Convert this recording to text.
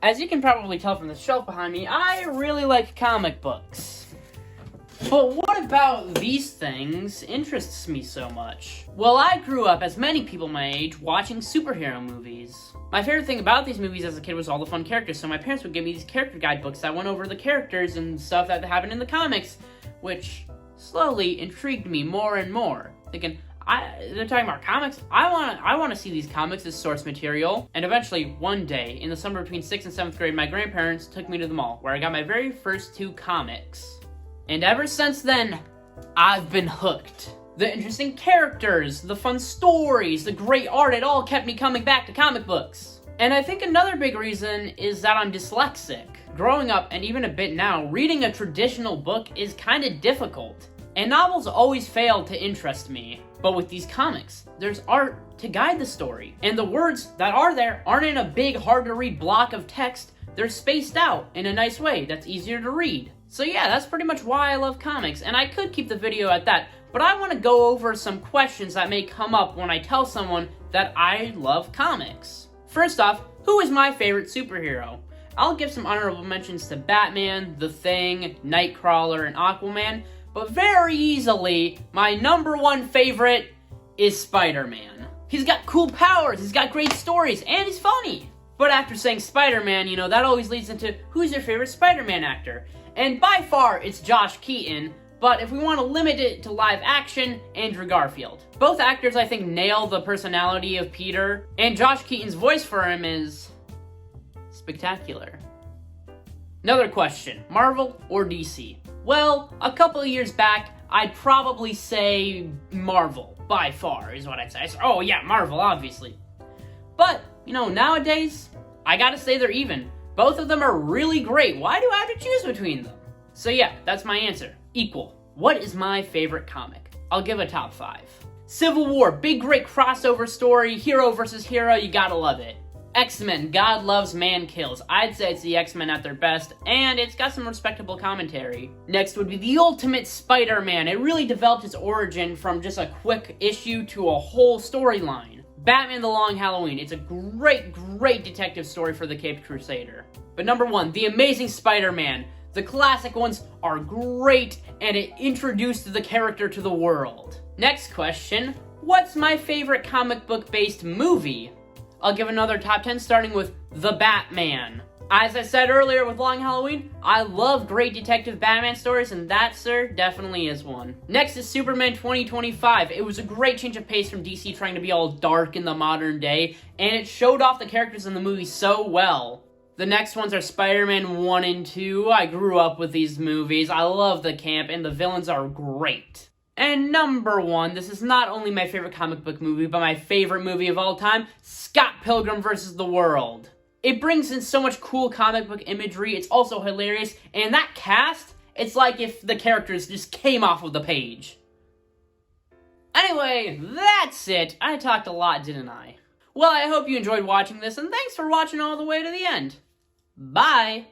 As you can probably tell from the shelf behind me, I really like comic books. But what about these things interests me so much? Well, I grew up, as many people my age, watching superhero movies. My favorite thing about these movies as a kid was all the fun characters, so my parents would give me these character guidebooks that went over the characters and stuff that happened in the comics, which slowly intrigued me more and more. Thinking, they're talking about comics? I want to see these comics as source material. And eventually, one day, in the summer between 6th and 7th grade, my grandparents took me to the mall, where I got my very first 2 comics. And ever since then, I've been hooked. The interesting characters, the fun stories, the great art, it all kept me coming back to comic books. And I think another big reason is that I'm dyslexic. Growing up, and even a bit now, reading a traditional book is kind of difficult. And novels always fail to interest me. But with these comics, there's art to guide the story. And the words that are there aren't in a big, hard-to-read block of text. They're spaced out in a nice way that's easier to read. So yeah, that's pretty much why I love comics, and I could keep the video at that, but I want to go over some questions that may come up when I tell someone that I love comics. First off, who is my favorite superhero? I'll give some honorable mentions to Batman, The Thing, Nightcrawler, and Aquaman, but very easily, my number 1 favorite is Spider-Man. He's got cool powers, he's got great stories, and he's funny. But after saying Spider-Man, that always leads into who's your favorite Spider-Man actor? And by far, it's Josh Keaton, but if we want to limit it to live action, Andrew Garfield. Both actors, I think, nail the personality of Peter, and Josh Keaton's voice for him is spectacular. Another question, Marvel or DC? Well, a couple of years back, I'd probably say Marvel, by far, is what I'd say. Oh yeah, Marvel, obviously. But, nowadays, I gotta say they're even. Both of them are really great. Why do I have to choose between them? So yeah, that's my answer. Equal. What is my favorite comic? I'll give a top 5. Civil War, big great crossover story, hero versus hero, you gotta love it. X-Men, God loves, man kills. I'd say it's the X-Men at their best, and it's got some respectable commentary. Next would be the Ultimate Spider-Man. It really developed its origin from just a quick issue to a whole storyline. Batman the Long Halloween. It's a great detective story for the Caped Crusader. But number 1, The Amazing Spider-Man. The classic ones are great, and it introduced the character to the world. Next question, what's my favorite comic book-based movie? I'll give another top 10, starting with The Batman. As I said earlier with Long Halloween, I love great detective Batman stories, and that, sir, definitely is one. Next is Superman 2025. It was a great change of pace from DC trying to be all dark in the modern day, and it showed off the characters in the movie so well. The next ones are Spider-Man 1 and 2. I grew up with these movies. I love the camp, and the villains are great. And number 1, this is not only my favorite comic book movie, but my favorite movie of all time, Scott Pilgrim vs. the World. It brings in so much cool comic book imagery, it's also hilarious, and that cast, it's like if the characters just came off of the page. Anyway, that's it. I talked a lot, didn't I? Well, I hope you enjoyed watching this, and thanks for watching all the way to the end. Bye!